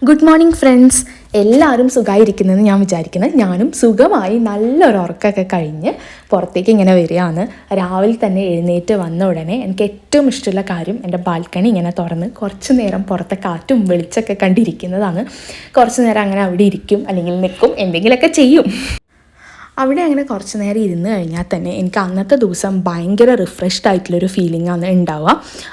Good morning friends. എല്ലാവരും സുഖമായിരിക്കുന്നതെന്ന് ഞാൻ വിചാരിക്കുന്നത്. ഞാനും സുഖമായി നല്ലൊരു ഉറക്കമൊക്കെ കഴിഞ്ഞ് പുറത്തേക്ക് ഇങ്ങനെ വരികയാണ്. രാവിലെ തന്നെ എഴുന്നേറ്റ് വന്ന ഉടനെ എനിക്ക് ഏറ്റവും ഇഷ്ടമുള്ള കാര്യം എൻ്റെ ബാൽക്കണി ഇങ്ങനെ തുറന്ന് കുറച്ച് നേരം പുറത്തെ കാറ്റും വെളിച്ചമൊക്കെ കണ്ടിരിക്കുന്നതാണ്. കുറച്ച് നേരം അങ്ങനെ അവിടെ ഇരിക്കും, അല്ലെങ്കിൽ നിൽക്കും, എന്തെങ്കിലുമൊക്കെ ചെയ്യും. അവിടെ അങ്ങനെ കുറച്ച് നേരം ഇരുന്ന് കഴിഞ്ഞാൽ തന്നെ എനിക്ക് അന്നത്തെ ദിവസം ഭയങ്കര റിഫ്രഷ്ഡ് ആയിട്ടുള്ളൊരു ഫീലിംഗാണ് ഉണ്ടാവുക.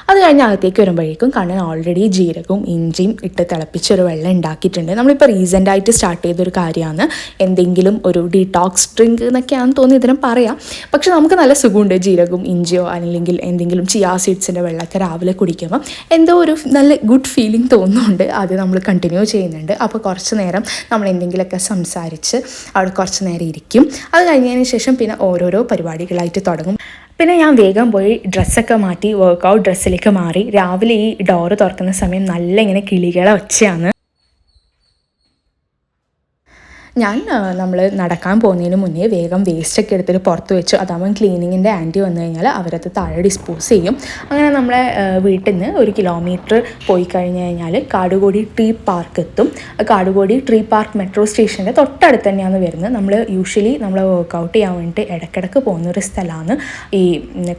അത് കഴിഞ്ഞ് അകത്തേക്ക് വരുമ്പോഴേക്കും കണ്ണൻ ഓൾറെഡി ജീരകവും ഇഞ്ചിയും ഇട്ട് തിളപ്പിച്ചൊരു വെള്ളം ഉണ്ടാക്കിയിട്ടുണ്ട്. നമ്മളിപ്പോൾ റീസെൻ്റായിട്ട് സ്റ്റാർട്ട് ചെയ്തൊരു കാര്യമാണ്. എന്തെങ്കിലും ഒരു ഡീടോക്സ് ഡ്രിങ്ക് എന്നൊക്കെയാണ് തോന്നി ഇതിനെ പറയാം. പക്ഷെ നമുക്ക് നല്ല സുഖമുണ്ട് ജീരകവും ഇഞ്ചിയോ അല്ലെങ്കിൽ എന്തെങ്കിലും ചിയാ സീഡ്സിൻ്റെ വെള്ളമൊക്കെ രാവിലെ കുടിക്കുമ്പോൾ എന്തോ ഒരു നല്ല ഗുഡ് ഫീലിംഗ് തോന്നുന്നുണ്ട്. അത് നമ്മൾ കണ്ടിന്യൂ ചെയ്യുന്നുണ്ട്. അപ്പോൾ കുറച്ച് നേരം നമ്മൾ എന്തെങ്കിലുമൊക്കെ സംസാരിച്ച് അവിടെ കുറച്ച് നേരം ഇരിക്കും. അത് കഴിഞ്ഞതിന് ശേഷം പിന്നെ ഓരോരോ പരിപാടികളായിട്ട് തുടങ്ങും. പിന്നെ ഞാൻ വേഗം പോയി ഡ്രസ്സൊക്കെ മാറ്റി വർക്കൗട്ട് ഡ്രസ്സിലേക്ക് മാറി. രാവിലെ ഈ ഡോറ് തുറക്കുന്ന സമയം നല്ല ഇങ്ങനെ കിളികളെ ഒച്ചയാണ്. നമ്മൾ നടക്കാൻ പോകുന്നതിന് മുന്നേ വേഗം വേസ്റ്റൊക്കെ എടുത്തിട്ട് പുറത്ത് വെച്ചു. അതാവുമ്പം ക്ലീനിങ്ങിൻ്റെ ആൻറ്റി വന്നു കഴിഞ്ഞാൽ അവരത് താഴെ ഡിസ്പോസ് ചെയ്യും. അങ്ങനെ നമ്മളെ വീട്ടിൽ നിന്ന് 1 കിലോമീറ്റർ പോയി കഴിഞ്ഞ് കഴിഞ്ഞാൽ കാടുകോടി ട്രീ പാർക്ക് എത്തും. കാടുകോടി ട്രീ പാർക്ക് മെട്രോ സ്റ്റേഷൻ്റെ തൊട്ടടുത്ത് തന്നെയാണ് വരുന്നത്. നമ്മൾ യൂഷ്വലി നമ്മൾ വർക്കൗട്ട് ചെയ്യാൻ വേണ്ടിയിട്ട് ഇടയ്ക്കിടയ്ക്ക് പോകുന്നൊരു സ്ഥലമാണ് ഈ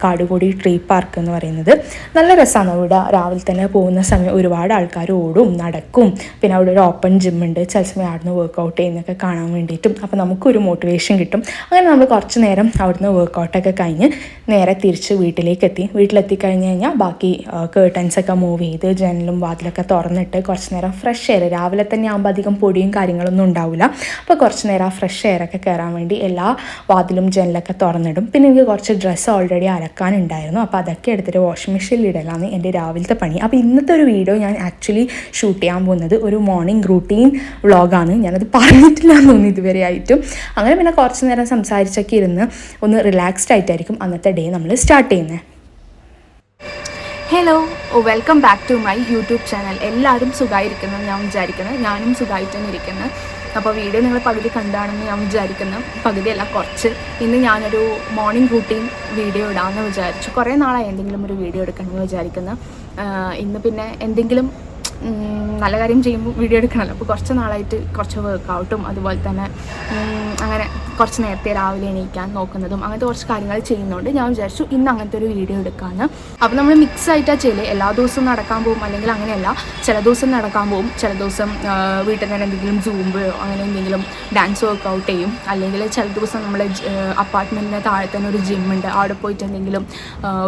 കാടുകോടി ട്രീ പാർക്ക് എന്ന് പറയുന്നത്. നല്ല രസമാണ്. അവിടെ രാവിലെ തന്നെ പോകുന്ന സമയം ഒരുപാട് ആൾക്കാർ ഓടും, നടക്കും. പിന്നെ അവിടെ ഒരു ഓപ്പൺ ജിമ്മുണ്ട്. ചില സമയം അവിടുന്ന് വർക്കൗട്ട് ചെയ്യുന്നൊക്കെ കാണാൻ വേണ്ടിയിട്ടും. അപ്പോൾ നമുക്കൊരു മോട്ടിവേഷൻ കിട്ടും. അങ്ങനെ നമ്മൾ കുറച്ച് നേരം അവിടുന്ന് വർക്കൗട്ടൊക്കെ കഴിഞ്ഞ് നേരെ തിരിച്ച് വീട്ടിലെത്തി കഴിഞ്ഞ് കഴിഞ്ഞാൽ ബാക്കി കേർട്ടൻസൊക്കെ മൂവ് ചെയ്ത് ജനലും വാതിലൊക്കെ തുറന്നിട്ട് കുറച്ച് നേരം ഫ്രഷ് എയർ, രാവിലെ തന്നെ ആകുമ്പോൾ അധികം പൊടിയും കാര്യങ്ങളൊന്നും ഉണ്ടാവില്ല. അപ്പോൾ കുറച്ച് നേരം ആ ഫ്രഷ് എയറൊക്കെ കയറാൻ വേണ്ടി എല്ലാ വാതിലും ജനലൊക്കെ തുറന്നിടും. പിന്നെ എനിക്ക് കുറച്ച് ഡ്രസ്സ് ഓൾറെഡി അലക്കാനുണ്ടായിരുന്നു. അപ്പോൾ അതൊക്കെ എടുത്തിട്ട് വാഷിംഗ് മെഷീനിൽ ഇടലാണ് എൻ്റെ രാവിലത്തെ പണി. അപ്പോൾ ഇന്നത്തെ ഒരു വീഡിയോ ഞാൻ ആക്ച്വലി ഷൂട്ട് ചെയ്യാൻ പോകുന്നത് ഒരു മോർണിംഗ് റൂട്ടീൻ വ്ളോഗാണ്. ഞാനത് പറഞ്ഞിട്ടില്ല തോന്നി ഇതുവരെ ആയിട്ടും. അങ്ങനെ പിന്നെ കുറച്ച് നേരം സംസാരിച്ചൊക്കെ ഇരുന്ന് ഒന്ന് റിലാക്സ്ഡ് ആയിട്ടായിരിക്കും അന്നത്തെ ഡേ നമ്മൾ സ്റ്റാർട്ട് ചെയ്യുന്നത്. Hello, welcome back to my YouTube channel. എല്ലാവരും സുഖമായിരിക്കുന്നത് ഞാൻ വിചാരിക്കുന്നത്. ഞാനും സുഖമായിട്ട് തന്നെ ഇരിക്കുന്നത്. അപ്പോൾ വീഡിയോ നിങ്ങൾ പകുതി കണ്ടാണെന്ന് ഞാൻ വിചാരിക്കുന്നു. പകുതിയല്ല, കുറച്ച്. ഇന്ന് ഞാനൊരു മോർണിംഗ് റൂട്ടീൻ വീഡിയോ ഇടാമെന്ന് വിചാരിച്ചു. കുറേ നാളായി എന്തെങ്കിലും ഒരു വീഡിയോ എടുക്കണമെന്ന് വിചാരിക്കുന്നു. ഇന്ന് പിന്നെ എന്തെങ്കിലും നല്ല കാര്യം ചെയ്യുമ്പോൾ വീഡിയോ എടുക്കണമല്ലോ. അപ്പോൾ കുറച്ച് നാളായിട്ട് കുറച്ച് വർക്കൗട്ടും അതുപോലെ തന്നെ അങ്ങനെ കുറച്ച് നേരത്തെ രാവിലെ എണീക്കാൻ നോക്കുന്നതും അങ്ങനത്തെ കുറച്ച് കാര്യങ്ങൾ ചെയ്യുന്നുണ്ട്. ഞാൻ വിചാരിച്ചു ഇന്ന് അങ്ങനത്തെ ഒരു വീഡിയോ എടുക്കാമെന്ന്. അപ്പോൾ നമ്മൾ മിക്സ് ആയിട്ടാണ് ചെയ്യല്. എല്ലാ ദിവസവും നടക്കാൻ പോകും അല്ലെങ്കിൽ അങ്ങനെയല്ല. ചില ദിവസം നടക്കാൻ പോകും, ചില ദിവസം വീട്ടിൽ തന്നെ എന്തെങ്കിലും സൂംബയോ അങ്ങനെ എന്തെങ്കിലും ഡാൻസ് വർക്കൗട്ട് ചെയ്യും. അല്ലെങ്കിൽ ചില ദിവസം നമ്മൾ അപ്പാർട്ട്മെൻറ്റിന് താഴെ തന്നെ ഒരു ജിമ്മുണ്ട്, അവിടെ പോയിട്ട് എന്തെങ്കിലും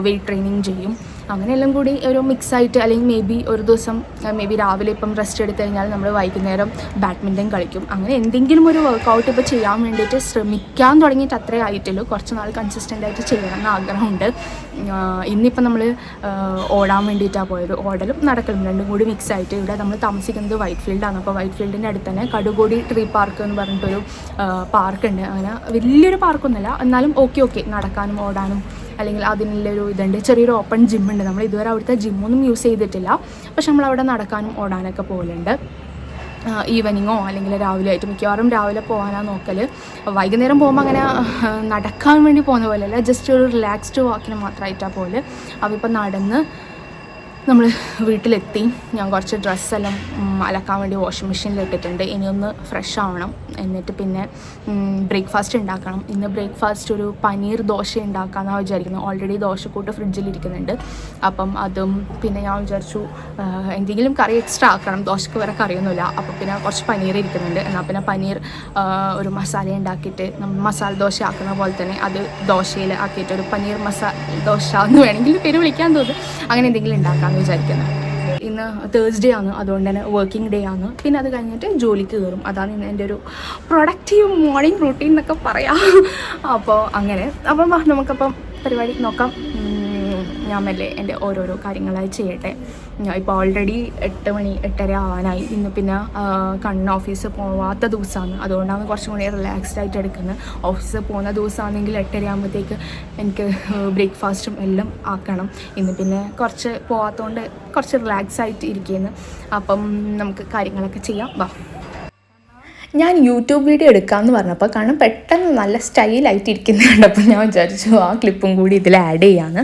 വെയ്റ്റ് ട്രെയിനിങ് ചെയ്യും. അങ്ങനെയെല്ലാം കൂടി ഒരു മിക്സായിട്ട്, അല്ലെങ്കിൽ ഒരു ദിവസം രാവിലെ ഇപ്പം റെസ്റ്റ് എടുത്തു കഴിഞ്ഞാൽ നമ്മൾ വൈകുന്നേരം ബാഡ്മിൻ്റൺ കളിക്കും. അങ്ങനെ എന്തെങ്കിലും ഒരു വർക്കൗട്ട് ഇപ്പോൾ ചെയ്യാൻ വേണ്ടിയിട്ട് ശ്രമിക്കാൻ തുടങ്ങിയിട്ട് അത്രേ ആയിട്ടുള്ളൂ. കുറച്ച് നാൾ കൺസിസ്റ്റൻ്റ് ആയിട്ട് ചെയ്യണം എന്ന് ആഗ്രഹമുണ്ട്. ഇന്നിപ്പം നമ്മൾ ഓടാൻ വേണ്ടിയിട്ടാണ് പോയത്. ഓടലും നടക്കലും രണ്ടും കൂടി മിക്സായിട്ട്. ഇവിടെ നമ്മൾ താമസിക്കുന്നത് വൈറ്റ് ഫീൽഡാണ്. അപ്പോൾ വൈറ്റ് ഫീൽഡിൻ്റെ അടുത്ത് തന്നെ കടുകോടി ട്രീ പാർക്ക് എന്ന് പറഞ്ഞിട്ടൊരു പാർക്കുണ്ട്. അങ്ങനെ വലിയൊരു പാർക്കൊന്നുമല്ല, എന്നാലും ഓക്കെ നടക്കാനും ഓടാനും അല്ലെങ്കിൽ അതിനുള്ളൊരു ഇതുണ്ട്. ചെറിയൊരു ഓപ്പൺ ജിമ്മുണ്ട്. നമ്മൾ ഇതുവരെ അവിടുത്തെ ജിമ്മൊന്നും യൂസ് ചെയ്തിട്ടില്ല. പക്ഷെ നമ്മളവിടെ നടക്കാനും ഓടാനൊക്കെ പോകലുണ്ട്. ഈവനിങ്ങോ അല്ലെങ്കിൽ രാവിലെ ആയിട്ട്, മിക്കവാറും രാവിലെ പോകാനാണ് നോക്കൽ. വൈകുന്നേരം പോകുമ്പോൾ അങ്ങനെ നടക്കാൻ വേണ്ടി പോകുന്ന പോലെയല്ല, ജസ്റ്റ് ഒരു റിലാക്സ്ഡ് വാക്കിന് മാത്രമായിട്ടാണ് പോലെ. അപ്പോൾ ഇപ്പം നടന്ന് നമ്മൾ വീട്ടിലെത്തി. ഞാൻ കുറച്ച് ഡ്രസ്സെല്ലാം അലക്കാൻ വേണ്ടി വാഷിംഗ് മെഷീനിൽ ഇട്ടിട്ടുണ്ട്. ഇനിയൊന്ന് ഫ്രഷ് ആവണം. എന്നിട്ട് പിന്നെ ബ്രേക്ക്ഫാസ്റ്റ് ഉണ്ടാക്കണം. ഇന്ന് ബ്രേക്ക്ഫാസ്റ്റ് ഒരു പനീർ ദോശ ഉണ്ടാക്കാമെന്നാണ് വിചാരിക്കുന്നത്. ഓൾറെഡി ദോശക്കൂട്ട് ഫ്രിഡ്ജിലിരിക്കുന്നുണ്ട്. അപ്പം അതും പിന്നെ ഞാൻ വിചാരിച്ചു എന്തെങ്കിലും കറി എക്സ്ട്രാ ആക്കണം. ദോശക്ക് വേറെ കറിയൊന്നുമില്ല. അപ്പോൾ പിന്നെ കുറച്ച് പനീർ ഇരിക്കുന്നുണ്ട്. എന്നാൽ പിന്നെ പനീർ ഒരു മസാല ഉണ്ടാക്കിയിട്ട് നമ്മൾ മസാല ദോശ ആക്കുന്ന പോലെ തന്നെ അത് ദോശയിൽ ആക്കിയിട്ട് ഒരു പനീർ മസാല ദോശ എന്ന് വേണമെങ്കിൽ പേര് വിളിക്കാൻ തോന്നും. അങ്ങനെ എന്തെങ്കിലും ഉണ്ടാക്കാമെന്ന് വിചാരിക്കുന്നത്. ഇന്ന് തേഴ്സ്ഡേ ആണ്, അതുകൊണ്ട് തന്നെ വർക്കിംഗ് ഡേ ആണ്. പിന്നെ അത് കഴിഞ്ഞിട്ട് ജോലിക്ക് കയറും. അതാണ് ഇന്ന് എൻ്റെ ഒരു പ്രൊഡക്റ്റീവ് മോർണിംഗ് റൂട്ടീൻ എന്നൊക്കെ പറയാം. അപ്പോൾ അങ്ങനെ നമുക്കപ്പം പരിപാടി നോക്കാം. ഞാൻ മെല്ലെ എൻ്റെ ഓരോരോ കാര്യങ്ങളായി ചെയ്യട്ടെ. ഇപ്പോൾ ഓൾറെഡി 8 മണി 8:30 ആവാനായി. ഇന്ന് പിന്നെ കണ്ണ് ഓഫീസിൽ പോവാത്ത ദിവസമാണ്, അതുകൊണ്ടാണ് കുറച്ചും കൂടി റിലാക്സ്ഡ് ആയിട്ട് എടുക്കുന്നത്. ഓഫീസിൽ പോകുന്ന ദിവസമാണെങ്കിൽ 8:30 ആകുമ്പോഴത്തേക്ക് എനിക്ക് ബ്രേക്ക്ഫാസ്റ്റും എല്ലാം ആക്കണം. ഇന്ന് പിന്നെ കുറച്ച് പോവാത്തതുകൊണ്ട് കുറച്ച് റിലാക്സ് ആയിട്ട് ഇരിക്കുന്നു. അപ്പം നമുക്ക് കാര്യങ്ങളൊക്കെ ചെയ്യാം. വാ. ഞാൻ യൂട്യൂബ് വീഡിയോ എടുക്കാമെന്ന് പറഞ്ഞപ്പോൾ കാരണം പെട്ടെന്ന് നല്ല സ്റ്റൈലായിട്ട് ഇരിക്കുന്നത് കണ്ടപ്പോൾ ഞാൻ വിചാരിച്ചു ആ ക്ലിപ്പും കൂടി ഇതിൽ ആഡ് ചെയ്യാമെന്ന്.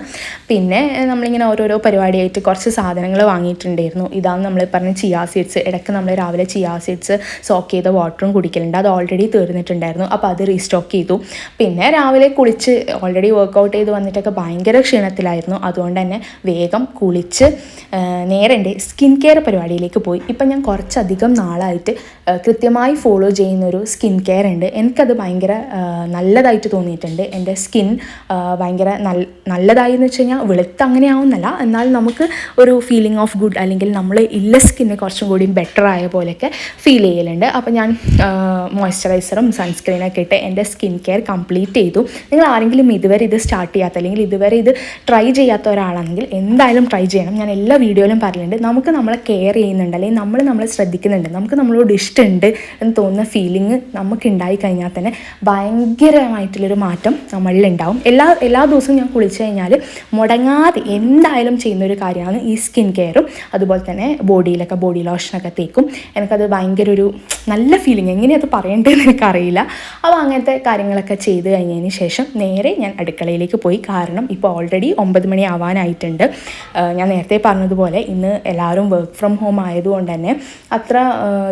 പിന്നെ നമ്മളിങ്ങനെ ഓരോരോ പരിപാടിയായിട്ട് കുറച്ച് സാധനങ്ങൾ വാങ്ങിയിട്ടുണ്ടായിരുന്നു. ഇതാണ് നമ്മൾ പറഞ്ഞ ചിയാ സീഡ്സ്. ഇടയ്ക്ക് നമ്മൾ രാവിലെ ചിയാ സീഡ്സ് സോക്ക് ചെയ്ത വാട്ടറും കുടിക്കലുണ്ട്. അത് ഓൾറെഡി തീർന്നിട്ടുണ്ടായിരുന്നു, അപ്പോൾ അത് റീസ്റ്റോക്ക് ചെയ്തു. പിന്നെ രാവിലെ കുളിച്ച് ഓൾറെഡി വർക്കൗട്ട് ചെയ്ത് വന്നിട്ടൊക്കെ ഭയങ്കര ക്ഷീണത്തിലായിരുന്നു. അതുകൊണ്ട് തന്നെ വേഗം കുളിച്ച് നേരെ എൻ്റെ സ്കിൻ കെയർ പരിപാടിയിലേക്ക് പോയി. ഇപ്പം ഞാൻ കുറച്ചധികം നാളായിട്ട് കൃത്യമായി ഫോളോ ചെയ്യുന്നൊരു സ്കിൻ കെയർ ഉണ്ട്. എനിക്കത് ഭയങ്കര നല്ലതായിട്ട് തോന്നിയിട്ടുണ്ട്. എൻ്റെ സ്കിൻ ഭയങ്കര നല്ലതായി എന്ന് വെച്ച് കഴിഞ്ഞാൽ വെളുത്ത് അങ്ങനെ ആവുന്നല്ല, എന്നാൽ നമുക്ക് ഒരു ഫീലിംഗ് ഓഫ് ഗുഡ്, അല്ലെങ്കിൽ നമ്മൾ ഇല്ല സ്കിന്ന് കുറച്ചും കൂടി ബെറ്റർ ആയ പോലെയൊക്കെ ഫീൽ ചെയ്യലുണ്ട്. അപ്പോൾ ഞാൻ മോയ്സ്ചറൈസറും സൺസ്ക്രീനൊക്കെ ഇട്ട് എൻ്റെ സ്കിൻ കെയർ കംപ്ലീറ്റ് ചെയ്തു. നിങ്ങൾ ആരെങ്കിലും ഇതുവരെ ഇത് സ്റ്റാർട്ട് ചെയ്യാത്ത അല്ലെങ്കിൽ ഇതുവരെ ഇത് ട്രൈ ചെയ്യാത്ത ഒരാളാണെങ്കിൽ എന്തായാലും ട്രൈ ചെയ്യണം. ഞാൻ എല്ലാ വീഡിയോയിലും പറയുന്നുണ്ട്, നമുക്ക് നമ്മളെ കെയർ ചെയ്യുന്നുണ്ട് അല്ലെങ്കിൽ നമ്മളെ ശ്രദ്ധിക്കുന്നുണ്ട്, നമുക്ക് നമ്മളോട് ഇഷ്ടമുണ്ട് എന്ന് തോന്നുന്ന ഫീലിംഗ് നമുക്ക് ഉണ്ടായി കഴിഞ്ഞാൽ തന്നെ ഭയങ്കരമായിട്ടുള്ളൊരു മാറ്റം നമ്മളിലുണ്ടാവും. എല്ലാ ദിവസവും ഞാൻ കുളിച്ച് കഴിഞ്ഞാൽ മുടങ്ങാതെ എന്തായാലും ചെയ്യുന്നൊരു കാര്യമാണ് ഈ സ്കിൻ കെയറും. അതുപോലെ തന്നെ ബോഡിയിലൊക്കെ ബോഡി ലോഷനൊക്കെ തേക്കും. എനിക്കത് ഭയങ്കര ഒരു നല്ല ഫീലിംഗ്, എങ്ങനെയത് പറയേണ്ടതെന്ന് എനിക്കറിയില്ല. അപ്പോൾ അങ്ങനത്തെ കാര്യങ്ങളൊക്കെ ചെയ്ത് കഴിഞ്ഞതിന് ശേഷം നേരെ ഞാൻ അടുക്കളയിലേക്ക് പോയി. കാരണം ഇപ്പോൾ ഓൾറെഡി 9 മണി ആവാനായിട്ടുണ്ട്. ഞാൻ നേരത്തെ പറഞ്ഞതുപോലെ ഇന്ന് എല്ലാവരും വർക്ക് ഫ്രം ഹോം ആയതുകൊണ്ട് തന്നെ അത്ര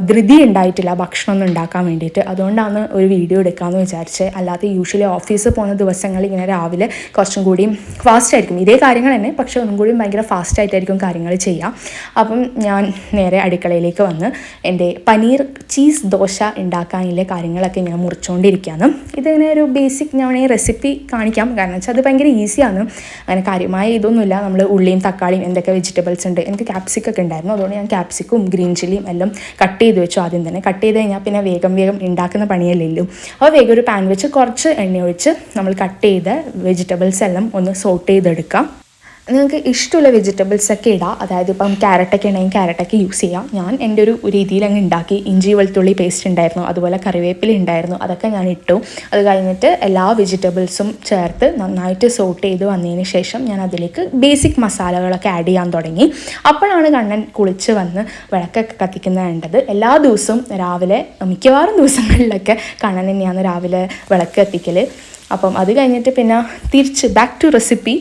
ധൃതി ഉണ്ടായിട്ടില്ല ഭക്ഷണമൊന്നും ഉണ്ടാക്കാൻ വേണ്ടിയിട്ട്. അതുകൊണ്ടാണ് ഒരു വീഡിയോ എടുക്കാമെന്ന് വിചാരിച്ചത്. അല്ലാതെ യൂഷ്വലി ഓഫീസിൽ പോകുന്ന ദിവസങ്ങളിൽ ഇങ്ങനെ രാവിലെ കുറച്ചും കൂടി ഫാസ്റ്റ് ആയിരിക്കും ഇതേ കാര്യങ്ങൾ തന്നെ, പക്ഷേ ഒന്നും കൂടി ഭയങ്കര ഫാസ്റ്റായിട്ടായിരിക്കും കാര്യങ്ങൾ ചെയ്യുക. അപ്പം ഞാൻ നേരെ അടുക്കളയിലേക്ക് വന്ന് എൻ്റെ പനീർ ചീസ് ദോശ ഉണ്ടാക്കാനുള്ള കാര്യങ്ങളൊക്കെ ഇങ്ങനെ മുറിച്ചുകൊണ്ടിരിക്കുകയാണ്. ഇതിങ്ങനെ ഒരു ബേസിക് ഞാൻ ഈ റെസിപ്പി കാണിക്കാം, കാരണം വെച്ചാൽ അത് ഭയങ്കര ഈസിയാണ്. അങ്ങനെ കാര്യമായ ഇതൊന്നുമില്ല. നമ്മൾ ഉള്ളിയും തക്കാളിയും എന്തൊക്കെ വെജിറ്റബിൾസ് ഉണ്ട്, എനിക്ക് ക്യാപ്സിക്കൊക്കെ ഉണ്ടായിരുന്നു, അതുകൊണ്ട് ഞാൻ ക്യാപ്സിക്കും ഗ്രീൻ ചില്ലിയും എല്ലാം കട്ട് ചെയ്ത് വെച്ചു. ആദ്യം തന്നെ കട്ട് ചെയ്ത് കഴിഞ്ഞാൽ പിന്നെ വേഗം ഉണ്ടാക്കുന്ന പണിയല്ലല്ലോ. അപ്പോൾ വേഗം ഒരു പാൻ വെച്ച് കുറച്ച് എണ്ണ ഒഴിച്ച് നമ്മൾ കട്ട് ചെയ്ത വെജിറ്റബിൾസ് എല്ലാം ഒന്ന് സോട്ട് ചെയ്തെടുക്കാം. നിങ്ങൾക്ക് ഇഷ്ടമുള്ള വെജിറ്റബിൾസൊക്കെ ഇടാം. അതായത് ഇപ്പം ക്യാരറ്റൊക്കെ ഉണ്ടെങ്കിൽ ക്യാരറ്റൊക്കെ യൂസ് ചെയ്യാം. ഞാൻ എൻ്റെ ഒരു രീതിയിൽ അങ്ങ് ഉണ്ടാക്കി. ഇഞ്ചി വെളുത്തുള്ളി പേസ്റ്റ് ഉണ്ടായിരുന്നു, അതുപോലെ കറിവേപ്പില ഉണ്ടായിരുന്നു, അതൊക്കെ ഞാൻ ഇട്ടു. അത് കഴിഞ്ഞിട്ട് എല്ലാ വെജിറ്റബിൾസും ചേർത്ത് നന്നായിട്ട് സോട്ട് ചെയ്ത് വന്നതിന് ശേഷം ഞാൻ അതിലേക്ക് ബേസിക് മസാലകളൊക്കെ ആഡ് ചെയ്യാൻ തുടങ്ങി. അപ്പോഴാണ് കണ്ണൻ കുളിച്ച് വന്ന് വിളക്കൊക്കെ കത്തിക്കുന്നത് വേണ്ടത്. എല്ലാ ദിവസവും രാവിലെ, മിക്കവാറും ദിവസങ്ങളിലൊക്കെ കണ്ണൻ തന്നെയാണ് രാവിലെ വിളക്ക് കത്തിക്കൽ. അപ്പം അത് കഴിഞ്ഞിട്ട് പിന്നെ തിരിച്ച് ബാക്ക് ടു റെസിപ്പി.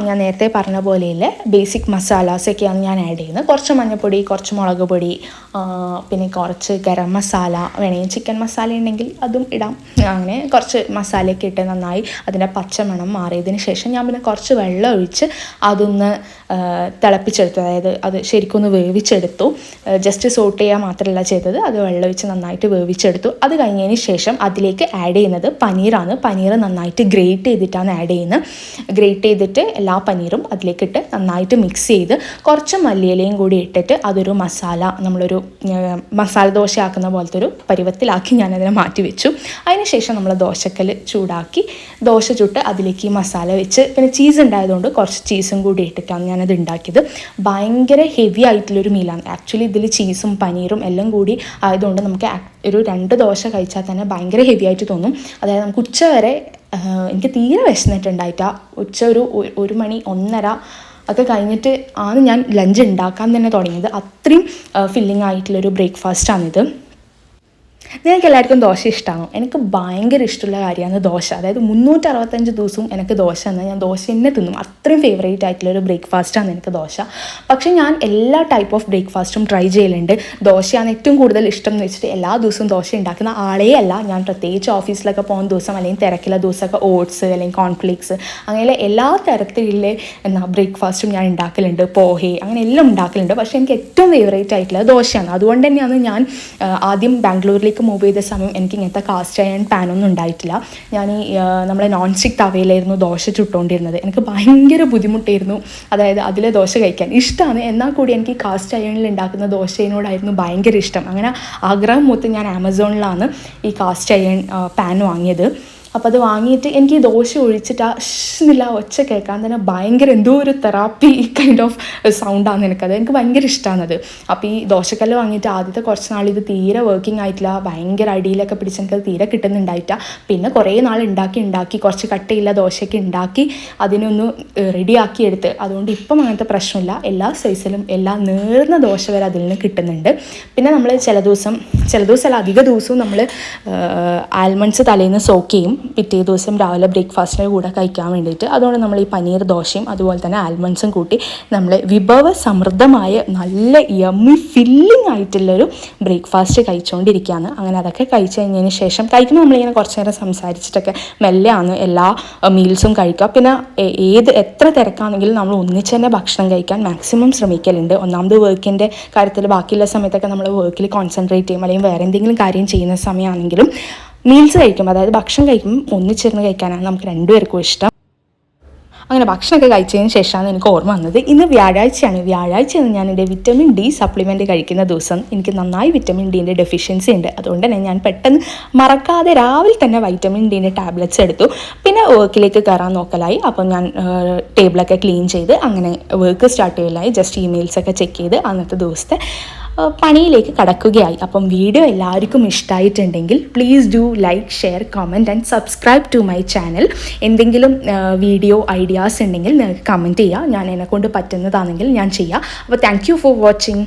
ഞാൻ നേരത്തെ പറഞ്ഞ പോലെയുള്ള ബേസിക് മസാലാസൊക്കെയാണ് ഞാൻ ആഡ് ചെയ്യുന്നത്. കുറച്ച് മഞ്ഞൾപ്പൊടി, കുറച്ച് മുളക് പൊടി, പിന്നെ കുറച്ച് ഗരം മസാല, വേണമെങ്കിൽ ചിക്കൻ മസാല ഉണ്ടെങ്കിൽ അതും ഇടാം. അങ്ങനെ കുറച്ച് മസാലയൊക്കെ ഇട്ട് നന്നായി അതിൻ്റെ പച്ചമണം മാറിയതിന് ശേഷം ഞാൻ പിന്നെ കുറച്ച് വെള്ളം ഒഴിച്ച് അതൊന്ന് തിളപ്പിച്ചെടുത്തു. അതായത് അത് ശരിക്കൊന്ന് വേവിച്ചെടുത്തു. ജസ്റ്റ് സോട്ട് ചെയ്യുക മാത്രമല്ല ചെയ്തത്, അത് വെള്ളം ഒഴിച്ച് നന്നായിട്ട് വേവിച്ചെടുത്തു. അത് കഴിഞ്ഞതിന് ശേഷം അതിലേക്ക് ആഡ് ചെയ്യുന്നത് പനീറാണ്. പനീർ നന്നായിട്ട് ഗ്രേറ്റ് ചെയ്തിട്ടാണ് ആഡ് ചെയ്യുന്നത്. ഗ്രേറ്റ് ചെയ്തിട്ട് എല്ലാ പനീറും അതിലേക്കിട്ട് നന്നായിട്ട് മിക്സ് ചെയ്ത് കുറച്ച് മല്ലിയിലയും കൂടി ഇട്ടിട്ട് അതൊരു മസാല, നമ്മളൊരു മസാല ദോശ ആക്കുന്ന പോലത്തെ ഒരു പരുവത്തിലാക്കി ഞാനതിനെ മാറ്റി വെച്ചു. അതിനുശേഷം നമ്മൾ ദോശക്കല്ല് ചൂടാക്കി ദോശ ചുട്ട് അതിലേക്ക് ഈ മസാല വെച്ച്, പിന്നെ ചീസ് ഉണ്ടായതുകൊണ്ട് കുറച്ച് ചീസും കൂടി ഇട്ടിട്ടാണ് ഞാനത് ഉണ്ടാക്കിയത്. ഭയങ്കര ഹെവി ആയിട്ടുള്ളൊരു മീലാണ് ആക്ച്വലി. ഇതിൽ ചീസും പനീറും എല്ലാം കൂടി ആയതുകൊണ്ട് നമുക്ക് ഒരു 2 ദോശ കഴിച്ചാൽ തന്നെ ഭയങ്കര ഹെവി ആയിട്ട് തോന്നും. അതായത് നമുക്ക് ഉച്ച വരെ എനിക്ക് തീരെ വിശന്നിട്ടുണ്ടായിട്ടാ. ഉച്ച ഒരു 1 മണി 1:30 ഒക്കെ കഴിഞ്ഞിട്ട് ആണ് ഞാൻ ലഞ്ച് ഉണ്ടാക്കാൻ തന്നെ തുടങ്ങിയത്. അത്രയും ഫില്ലിംഗ് ആയിട്ടുള്ളൊരു ബ്രേക്ക്ഫാസ്റ്റാണിത്. നിങ്ങൾക്ക് എല്ലാവർക്കും ദോശ ഇഷ്ടമാണോ? എനിക്ക് ഭയങ്കര ഇഷ്ടമുള്ള കാര്യമാണ് ദോശ. അതായത് 365 ദിവസവും എനിക്ക് ദോശ എന്നാൽ ഞാൻ ദോശ തന്നെ തിന്നും. അത്രയും ഫേവറേറ്റ് ആയിട്ടുള്ളൊരു ബ്രേക്ക്ഫാസ്റ്റാണ് എനിക്ക് ദോശ. പക്ഷേ ഞാൻ എല്ലാ ടൈപ്പ് ഓഫ് ബ്രേക്ക്ഫാസ്റ്റും ട്രൈ ചെയ്യലുണ്ട്. ദോശയാണ് ഏറ്റവും കൂടുതൽ ഇഷ്ടം എന്ന് വെച്ചിട്ട് എല്ലാ ദിവസവും ദോശ ഉണ്ടാക്കുന്ന ആളേ അല്ല ഞാൻ. പ്രത്യേകിച്ച് ഓഫീസിലൊക്കെ പോകുന്ന ദിവസം അല്ലെങ്കിൽ തിരക്കില്ല ദിവസമൊക്കെ ഓട്സ് അല്ലെങ്കിൽ കോൺഫ്ലേക്സ് അങ്ങനെ എല്ലാ തരത്തിലുള്ള ബ്രേക്ക്ഫാസ്റ്റും ഞാൻ ഉണ്ടാക്കലുണ്ട്. പോഹെ അങ്ങനെ എല്ലാം ഉണ്ടാക്കലുണ്ട്. പക്ഷേ എനിക്ക് ഏറ്റവും ഫേവറേറ്റ് ആയിട്ടുള്ളത് ദോശയാണ്. അതുകൊണ്ട് തന്നെയാണ് ഞാൻ ആദ്യം ബാംഗ്ലൂരിലേക്ക് മൂവ് ചെയ്ത സമയം എനിക്ക് ഇങ്ങനത്തെ കാസ്റ്റ് അയൺ പാനൊന്നും ഉണ്ടായിട്ടില്ല. ഞാൻ നമ്മളെ നോൺ സ്റ്റിക്ക് തവയിലായിരുന്നു ദോശ ചുട്ടുകൊണ്ടിരുന്നത്. എനിക്ക് ഭയങ്കര ബുദ്ധിമുട്ടായിരുന്നു. അതായത് അതിലെ ദോശ കഴിക്കാൻ ഇഷ്ടമാണ്, എന്നാൽ കൂടി എനിക്ക് കാസ്റ്റ് അയണിൽ ഉണ്ടാക്കുന്ന ദോശയോടായിരുന്നു ഭയങ്കര ഇഷ്ടം. അങ്ങനെ ആഗ്രഹം മൂത്ത് ഞാൻ ആമസോണിലാണ് ഈ കാസ്റ്റ് അയൺ പാൻ വാങ്ങിയത്. അപ്പോൾ അത് വാങ്ങിയിട്ട് എനിക്ക് ഈ ദോശ ഒഴിച്ചിട്ട് ആ ഷ്ന്നില്ല ഒച്ച കേൾക്കാൻ തന്നെ ഭയങ്കര എന്തോ ഒരു തെറാപ്പി കൈൻഡ് ഓഫ് സൗണ്ടാണ് എനിക്കത്. എനിക്ക് ഭയങ്കര ഇഷ്ടമാണത്. അപ്പോൾ ഈ ദോശക്കല്ല് വാങ്ങിയിട്ട് ആദ്യത്തെ കുറച്ച് നാൾ ഇത് തീരെ വർക്കിംഗ് ആയിട്ടില്ല, ഭയങ്കര അടിയിലൊക്കെ പിടിച്ച് എനിക്കത് തീരെ കിട്ടുന്നുണ്ടായിട്ടില്ല. പിന്നെ കുറേ നാൾ ഉണ്ടാക്കി കുറച്ച് കട്ടയില്ല ദോശയ്ക്ക് ഉണ്ടാക്കി അതിനൊന്ന് റെഡിയാക്കി എടുത്ത്. അതുകൊണ്ട് ഇപ്പം അങ്ങനത്തെ പ്രശ്നമില്ല. എല്ലാ സൈസിലും എല്ലാ നേർന്ന ദോശ വരെ അതിൽ നിന്ന് കിട്ടുന്നുണ്ട്. പിന്നെ നമ്മൾ ചില ദിവസമല്ല അധിക ദിവസവും നമ്മൾ ആൽമണ്ട്സ് തലേന്ന് സോക്ക് ചെയ്യും, പിറ്റേ ദിവസം രാവിലെ ബ്രേക്ക്ഫാസ്റ്റിൻ്റെ കൂടെ കഴിക്കാൻ വേണ്ടിയിട്ട്. അതുകൊണ്ട് നമ്മൾ ഈ പനീർ ദോശയും അതുപോലെ തന്നെ ആൽമണ്ട്സും കൂട്ടി നമ്മൾ വിഭവ സമൃദ്ധമായ നല്ല യമ്മി ഫില്ലിംഗ് ആയിട്ടുള്ളൊരു ബ്രേക്ക്ഫാസ്റ്റ് കഴിച്ചുകൊണ്ടിരിക്കുകയാണ്. അങ്ങനെ അതൊക്കെ കഴിച്ച് കഴിഞ്ഞതിന് ശേഷം കഴിക്കുമ്പോൾ നമ്മളിങ്ങനെ കുറച്ച് നേരം സംസാരിച്ചിട്ടൊക്കെ മെല്ലെയാണ് എല്ലാ മീൽസും കഴിക്കുക. പിന്നെ എത്ര തിരക്കാണെങ്കിലും നമ്മൾ ഒന്നിച്ച് തന്നെ ഭക്ഷണം കഴിക്കാൻ മാക്സിമം ശ്രമിക്കലുണ്ട്. ഒന്നാമത് വർക്കിൻ്റെ കാര്യത്തിൽ ബാക്കിയുള്ള സമയത്തൊക്കെ നമ്മൾ വർക്കിൽ കോൺസെൻട്രേറ്റ് ചെയ്യും, അല്ലെങ്കിൽ വേറെ എന്തെങ്കിലും കാര്യം ചെയ്യുന്ന സമയമാണെങ്കിലും മീൽസ് കഴിക്കുമ്പോൾ അതായത് ഭക്ഷണം കഴിക്കുമ്പോൾ ഒന്നിച്ചിരുന്ന് കഴിക്കാനാണ് നമുക്ക് രണ്ടുപേർക്കും ഇഷ്ടം. അങ്ങനെ ഭക്ഷണമൊക്കെ കഴിച്ചതിന് ശേഷമാണ് എനിക്ക് ഓർമ്മ വന്നത് ഇന്ന് വ്യാഴാഴ്ചയാണ്. വ്യാഴാഴ്ചയാണ് ഞാൻ എൻ്റെ വിറ്റമിൻ ഡി സപ്ലിമെൻറ്റ് കഴിക്കുന്ന ദിവസം. എനിക്ക് നന്നായി വിറ്റമിൻ ഡിൻ്റെ ഡെഫിഷ്യൻസി ഉണ്ട്. അതുകൊണ്ട് തന്നെ ഞാൻ പെട്ടെന്ന് മറക്കാതെ രാവിലെ തന്നെ വൈറ്റമിൻ ഡിൻ്റെ ടാബ്ലറ്റ്സ് എടുത്തു. പിന്നെ വർക്കിലേക്ക് കയറാൻ നോക്കലായി. അപ്പം ഞാൻ ടേബിളൊക്കെ ക്ലീൻ ചെയ്ത് അങ്ങനെ വർക്ക് സ്റ്റാർട്ട് ചെയ്യലായി. ജസ്റ്റ് ഇമെയിൽസൊക്കെ ചെക്ക് ചെയ്ത് അന്നത്തെ ദിവസത്തെ പണിയിലേക്ക് കടക്കുകയായി. അപ്പം വീഡിയോ എല്ലാവർക്കും ഇഷ്ടമായിട്ടുണ്ടെങ്കിൽ please do like, share, comment and subscribe to my channel. എന്തെങ്കിലും വീഡിയോ ഐഡിയാസ് ഉണ്ടെങ്കിൽ നിങ്ങൾക്ക് കമൻറ്റ് ചെയ്യുക. ഞാൻ എന്നെക്കൊണ്ട് പറ്റുന്നതാണെങ്കിൽ ഞാൻ ചെയ്യാം. അപ്പോൾ താങ്ക് യു ഫോർ വാച്ചിങ്.